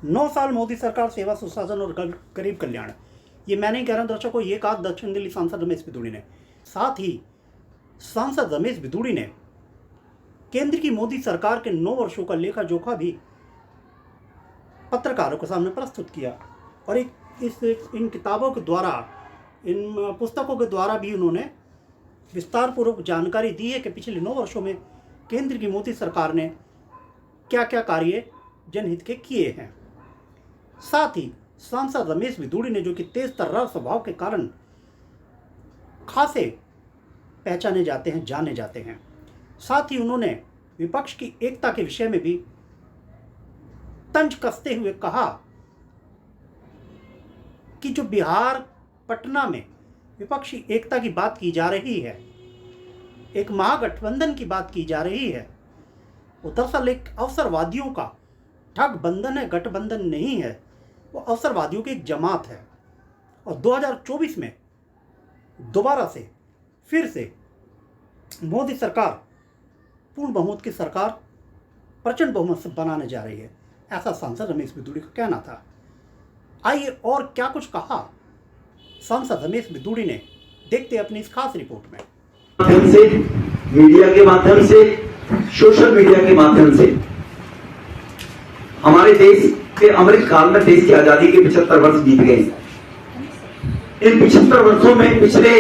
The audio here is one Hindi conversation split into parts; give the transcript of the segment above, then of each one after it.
9 साल मोदी सरकार, सेवा, सुशासन और गरीब कल्याण। ये मैं नहीं कह रहा हूँ दर्शकों, ये कहा दक्षिण दिल्ली सांसद रमेश बिधूड़ी ने। साथ ही सांसद रमेश बिधूड़ी ने केंद्र की मोदी सरकार के 9 वर्षों का लेखा जोखा भी पत्रकारों के सामने प्रस्तुत किया और इन किताबों के द्वारा, इन पुस्तकों के द्वारा भी उन्होंने विस्तारपूर्वक जानकारी दी है कि पिछले 9 वर्षों में केंद्र की मोदी सरकार ने क्या क्या कार्य जनहित के किए हैं। साथ ही सांसद रमेश बिधूड़ी ने, जो कि तेज तर्रार स्वभाव के कारण खासे पहचाने जाते हैं, जाने जाते हैं, साथ ही उन्होंने विपक्ष की एकता के विषय में भी तंज कसते हुए कहा कि जो बिहार पटना में विपक्षी एकता की बात की जा रही है, एक महागठबंधन की बात की जा रही है, वो दरअसल एक अवसरवादियों का ठग बंधन है, गठबंधन नहीं है। वो अवसरवादियों की एक जमात है और 2024 में दोबारा से फिर से मोदी सरकार पूर्ण बहुमत की सरकार प्रचंड बहुमत से बनाने जा रही है, ऐसा सांसद रमेश बिधूड़ी का कहना था। आइए और क्या कुछ कहा सांसद रमेश बिधूड़ी ने, देखते अपनी इस खास रिपोर्ट में। माध्यम से, मीडिया के माध्यम से, सोशल मीडिया के माध्यम से हमारे देश के अमृत काल में देश की आजादी के 75 वर्ष बीत गए। इन 75 वर्षों में पिछले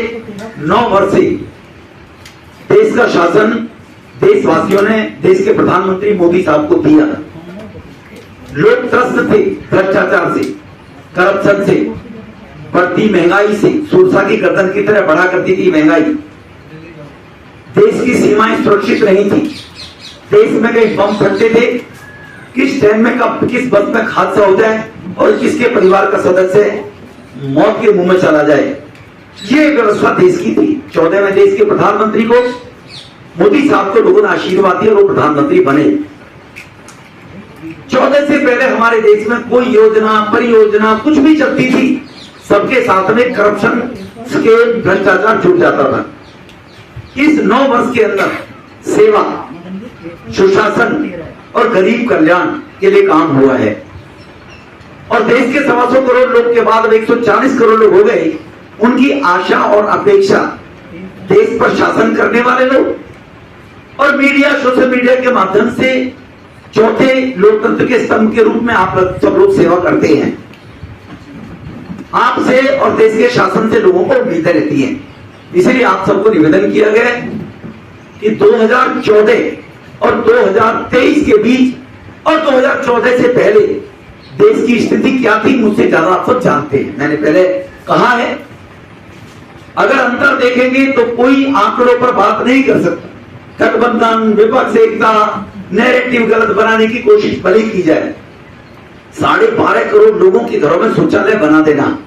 9 वर्ष से देश का शासन देशवासियों ने देश के प्रधानमंत्री मोदी साहब को दिया। लोग त्रस्त थे भ्रष्टाचार से, करप्शन से, बढ़ती महंगाई से। सुरसा की गर्दन की तरह बढ़ा करती थी महंगाई। देश की सीमाएं सुरक्षित नहीं थी। देश में कई बम फटते थे, किस टाइम में कब किस बस में हादसा हो जाए और किसके परिवार का सदस्य मौत के मुंह में चला जाए, ये व्यवस्था देश की थी। 14 में देश के प्रधानमंत्री को मोदी साहब को लोगों ने आशीर्वाद दिया, वो प्रधानमंत्री बने। 14 से पहले हमारे देश में कोई योजना, परियोजना कुछ भी चलती थी, सबके साथ में करप्शन के भ्रष्टाचार जुड़ जाता था। इस 9 वर्ष के अंदर सेवा, सुशासन और गरीब कल्याण के लिए काम हुआ है और देश के 125 करोड़ लोग के बाद 140 करोड़ लोग हो गए। उनकी आशा और अपेक्षा देश पर शासन करने वाले लोग और मीडिया, सोशल मीडिया के माध्यम से चौथे लोकतंत्र के स्तंभ के रूप में आप सब लोग सेवा करते हैं। आपसे और देश के शासन से लोगों को उम्मीदें रहती हैं। इसलिए आप सबको निवेदन किया गया कि 2014 और 2023 के बीच और 2014 से पहले देश की स्थिति क्या थी, मुझसे ज्यादा आप सब जानते हैं। मैंने पहले कहा है, अगर अंतर देखेंगे तो कोई आंकड़ों पर बात नहीं कर सकता। गठबंधन, विपक्ष, एकता, नैरेटिव गलत बनाने की कोशिश भले की जाए। 12.5 करोड़ लोगों के घरों में शौचालय बना देना,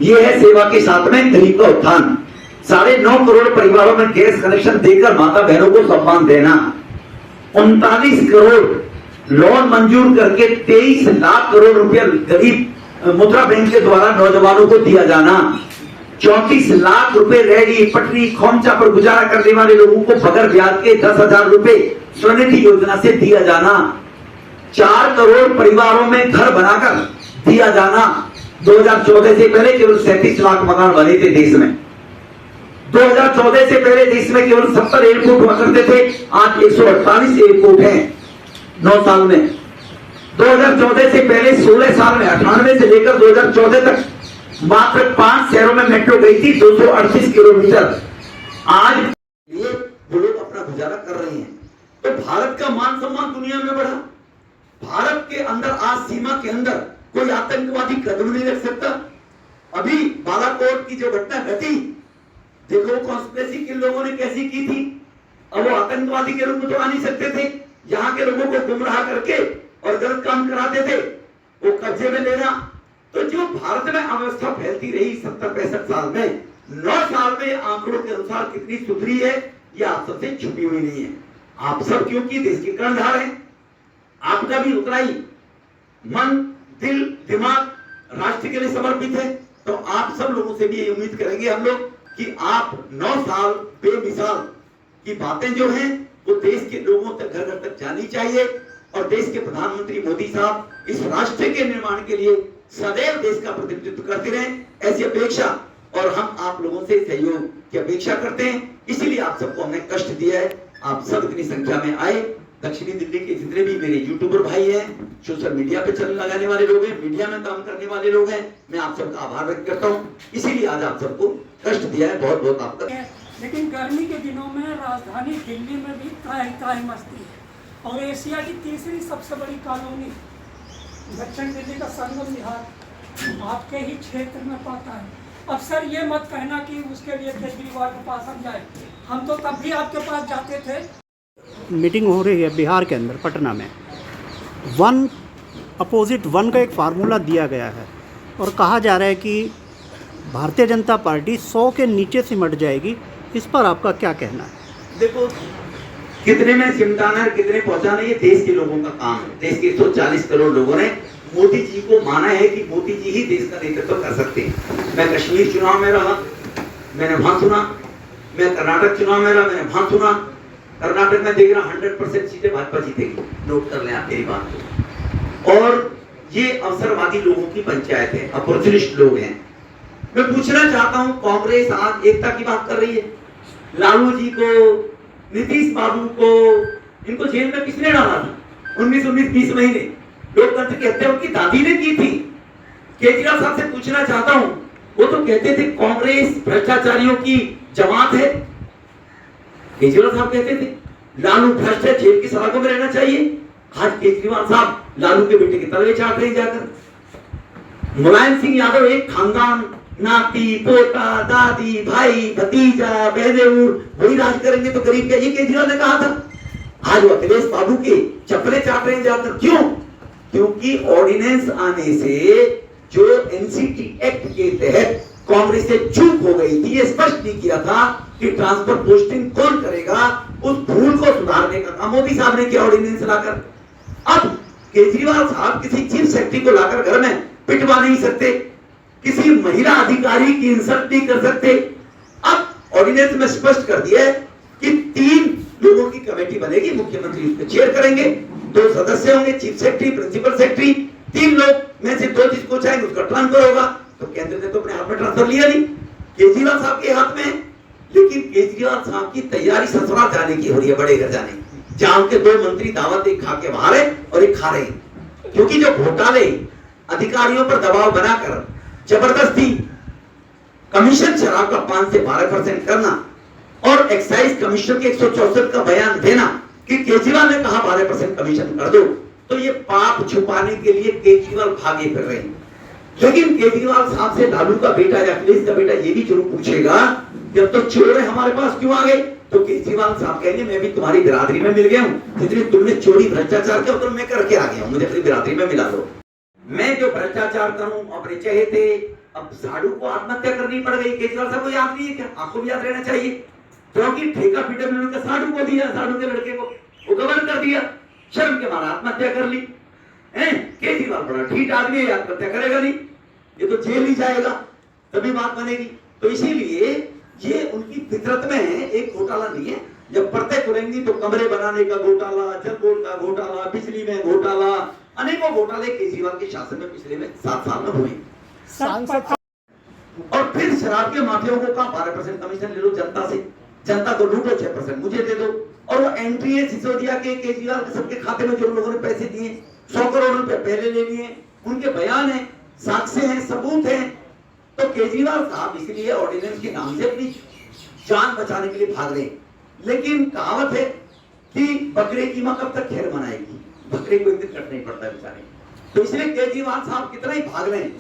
यह है सेवा के साथ में गरीब का उत्थान। 9.5 करोड़ परिवारों में गैस कनेक्शन देकर माता बहनों को सम्मान देना। 39 करोड़ लोन मंजूर करके 23 लाख करोड़ रुपया गरीब मुद्रा बैंक के द्वारा नौजवानों को दिया जाना। 34 लाख रुपए रेहड़ी, पटरी, खोमचा पर गुजारा करने वाले लोगों को बगैर ब्याज के 10,000 रुपए स्वनिधि योजना से दिया जाना। 4 करोड़ परिवारों में घर बनाकर दिया जाना। 2014 से पहले केवल 37 लाख मकान बने थे देश में। 2014 से पहले देश में केवल 70 एयरपोर्ट हुआ करते थे, आज 148 एयरपोर्ट हैं 9 साल में। 2014 से पहले 16 साल में 98 से लेकर 2014 तक मात्र 5 शहरों में मेट्रो गई थी, 238 किलोमीटर। आज वो लोग अपना गुजारा कर रहे हैं। तो भारत का मान सम्मान दुनिया में बढ़ा। भारत के अंदर आज सीमा के अंदर कोई आतंकवादी कदम नहीं रख सकता। अभी बालाकोट की जो घटना घटी, देखो कॉन्स्पिरेसी के लोगों ने कैसी की थी। अब वो आतंकवादी के रूप में तो आ नहीं सकते थे, यहाँ के लोगों को गुमराह करके और गलत काम कराते थे, वो कब्जे में लेना। तो जो भारत में अवस्था फैलती रही 70-65 साल में, 9 साल में आंकड़ों के अनुसार कितनी सुधरी है, ये आप सबसे छुपी हुई नहीं है। आप सब क्योंकि देश के कर्णधार हैं, आपका भी उतना ही मन, दिल, दिमाग राष्ट्र के लिए समर्पित है। तो आप सब लोगों से भी ये उम्मीद करेंगे हम लोग कि आप 9 साल बेमिसाल की बातें जो हैं वो देश के लोगों तक, घर घर तक जानी चाहिए। और देश के प्रधानमंत्री मोदी साहब इस राष्ट्र के निर्माण के लिए सदैव देश का प्रतिनिधित्व करते रहे, ऐसी अपेक्षा और हम आप लोगों से सहयोग की अपेक्षा करते हैं। इसीलिए आप सबको हमने कष्ट दिया है। आप सब इतनी संख्या में आए। दक्षिणी दिल्ली के जितने भी मेरे यूट्यूबर भाई हैं, सोशल मीडिया पे चलने लगाने वाले लोग हैं, मीडिया में काम करने वाले लोग हैं, मैं आप सबका आभार व्यक्त करता हूँ। इसीलिए आज आप सबको कष्ट दिया है, बहुत बहुत आपका। लेकिन गर्मी के दिनों में राजधानी दिल्ली में भी त्राही मचती है और एशिया की तीसरी सबसे बड़ी कॉलोनी दक्षिण दिल्ली का संगम विहार आपके ही क्षेत्र में पड़ता है। अब सर ये मत कहना कि उसके लिए केजरीवाल के पास हम जाए, हम तो तब भी आपके पास जाते थे। मीटिंग हो रही है बिहार के अंदर पटना में, 1 अपोजिट 1 का एक फार्मूला दिया गया है और कहा जा रहा है कि भारतीय जनता पार्टी 100 के नीचे सिमट जाएगी। इस पर आपका क्या कहना है? देखो, कितने में सिमटाना है, कितने पहुंचाना, ये देश के लोगों का काम है। देश के 140 करोड़ लोगों ने मोदी जी को माना है कि मोदी जी ही देश का नेतृत्व कर सकते हैं। मैं कश्मीर चुनाव में रहा, मैंने वहां सुना। मैं कर्नाटक चुनाव में रहा, मैंने वहां सुना। कर्नाटक में देख रहा 100% सीटें भाजपा जीतेगी। नोट कर लें आप मेरी बात को। और ये अवसरवादी लोगों की पंचायत है, अपॉर्चुनिस्ट लोग हैं। मैं पूछना चाहता हूं, कांग्रेस आज एकता की बात कर रही है। लालू जी को, नीतीश बाबू को, इनको जेल में किसने डाला था? 19 महीने। लोकतंत्र की हत्या उनकी दादी ने की थी। केजरीवाल साहब से पूछना चाहता हूं, वो तो कहते थे कांग्रेस भ्रष्टाचारियों की जमात है। केजरीवाल साहब कहते थे लालू भ्रष्ट है, जेल की सलाखों में रहना चाहिए। आज केजरीवाल साहब लालू के बेटे के तलवे चाट रहे जाकर। मुलायम सिंह यादव एक खानदान, नाती पोता दादी भाई भतीजा बहनेऊर वही राज करेंगे तो गरीब क्या? ये केजरीवाल ने कहा था। आज वो अखिलेश बाबू के चप्पले चाट रहे जाकर। क्यों? क्योंकि ऑर्डिनेंस आने से जो एनसीटी एक्ट के तहत कांग्रेस से चूक हो गई थी, ये स्पष्ट नहीं किया था कि ट्रांसफर पोस्टिंग कौन करेगा। उस भूल को सुधारने का काम मोदी साहब ने किया ऑर्डिनेंस लाकर। अब केजरीवाल साहब किसी चीफ सेक्रेटरी को लाकर घर में पिटवा नहीं सकते, किसी महिला अधिकारी की इंसल्ट नहीं कर सकते। अब ऑर्डिनेंस में स्पष्ट कर दिया है कि 3 लोगों की कमेटी बनेगी, मुख्यमंत्री उसको चेयर करेंगे, 2 सदस्य होंगे, चीफ सेक्रेटरी, प्रिंसिपल सेक्रेटरी। 3 लोग में से 2 जिसको चाहेंगे उसका ट्रांसफर होगा। तो केंद्र ने तो अपने हाथ में ट्रांसफर लिया नहीं, केजरीवाल साहब के हाथ में। लेकिन केजरीवाल साहब की तैयारी ससुराल जाने की हो रही है, बड़े घर जाने की, जहां उनके 2 मंत्री दावत एक खा के बाहर है और एक खा रहे हैं। क्योंकि जो घोटाले अधिकारियों पर दबाव बनाकर जबरदस्ती कमीशन शराब का 5 से 12% करना और एक्साइज कमीशन के 164 का बयान देना कि केजरीवाल ने कहा 12% कमीशन कर दो, तो ये पाप छुपाने के लिए केजरीवाल भागे फिर रहे हैं। लेकिन केजरीवाल साहब से लालू का बेटा या अखिलेश का बेटा ये भी जरूर पूछेगा जब तो चोर हमारे पास क्यों आ गए? तो केजरीवाल साहब कहेंगे मैं भी तुम्हारी बिरादरी में मिल गया हूँ, जितने तुमने चोरी भ्रष्टाचार किया उतना मैं करके आ गया हूँ, मुझे अपनी बिरादरी में मिला दो। मैं जो भ्रष्टाचार करूं अपने चहेते, अब साधु को आत्महत्या करनी पड़ गई। केजरीवाल साहब को याद नहीं है क्या? आपको भी याद रहना चाहिए, क्योंकि ठेका पीडब्ल्यूडी का साधु को दिया, साधु के लड़के को वो गवर्नर कर दिया, शर्म के मारा आत्महत्या कर ली। केजरीवाल बड़ा ठीक आदमी है, आत्महत्या करेगा नहीं, ये तो जेल ही जाएगा तभी बात बनेगी। तो इसीलिए ये उनकी फितरत में है, एक घोटाला नहीं है। जब परतें खुलेंगी तो कमरे बनाने का घोटाला, जल बोर्ड का घोटाला, बिजली में घोटाला, अनेकों घोटाले केजरीवाल के शासन में पिछले में 7 साल में हुए। और फिर शराब के माफियाओं को कहा 12% कमीशन ले लो जनता से, जनता को लूटो, 6% मुझे दे दो। और वो एंट्री है सिसोदिया के, केजरीवाल के सबके खाते में जो लोगों ने पैसे दिए 100 करोड़ रुपए पहले ले लिए, उनके बयान है, साक्ष्य हैं, सबूत हैं। तो केजरीवाल साहब इसलिए ऑर्डिनेंस के नाम से अपनी जान बचाने के लिए भाग रहे हैं। लेकिन कहावत है कि बकरे की मां कब तक खैर मनाएगी, बकरे को एक दिन कटना ही पड़ता है बेचारे। तो इसलिए केजरीवाल साहब कितना ही भाग रहे हैं,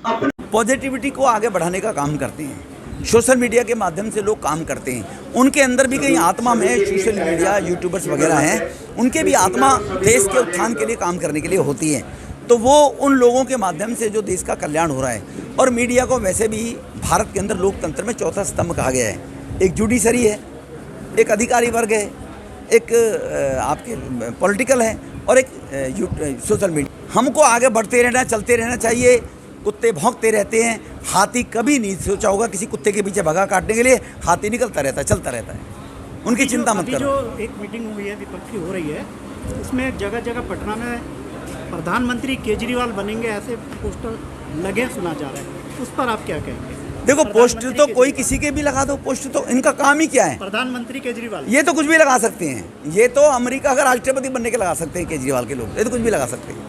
अपने पॉजिटिविटी को आगे बढ़ाने का काम करते हैं। सोशल मीडिया के माध्यम से लोग काम करते हैं, उनके अंदर भी कहीं आत्मा में सोशल मीडिया यूट्यूबर्स वगैरह हैं, उनके भी आत्मा देश के उत्थान के लिए काम करने के लिए होती है। तो वो उन लोगों के माध्यम से जो देश का कल्याण हो रहा है, और मीडिया को वैसे भी भारत के अंदर लोकतंत्र में चौथा स्तंभ कहा गया है। एक जुडिशरी है, एक अधिकारी वर्ग है, एक आपके पॉलिटिकल है, और एक सोशल मीडिया। हमको आगे बढ़ते रहना, चलते रहना चाहिए। कुत्ते भौंकते रहते हैं, हाथी कभी नहीं सोचा होगा किसी कुत्ते के पीछे भगा काटने के लिए, हाथी निकलता रहता है, चलता रहता है। उनकी चिंता मत अभी करो। जो एक मीटिंग हुई है विपक्षी हो रही है, उसमें जगह जगह पटना में प्रधानमंत्री केजरीवाल बनेंगे ऐसे पोस्टर लगे सुना जा रहा है, उस पर आप क्या कहेंगे? देखो पोस्ट तो प्रधानमंत्री कोई किसी के भी लगा दो, पोस्ट तो इनका काम ही क्या है। प्रधानमंत्री केजरीवाल ये तो कुछ भी लगा सकते हैं, ये तो अमेरिका का राष्ट्रपति बनने के लगा सकते हैं केजरीवाल के लोग, ये तो कुछ भी लगा सकते हैं।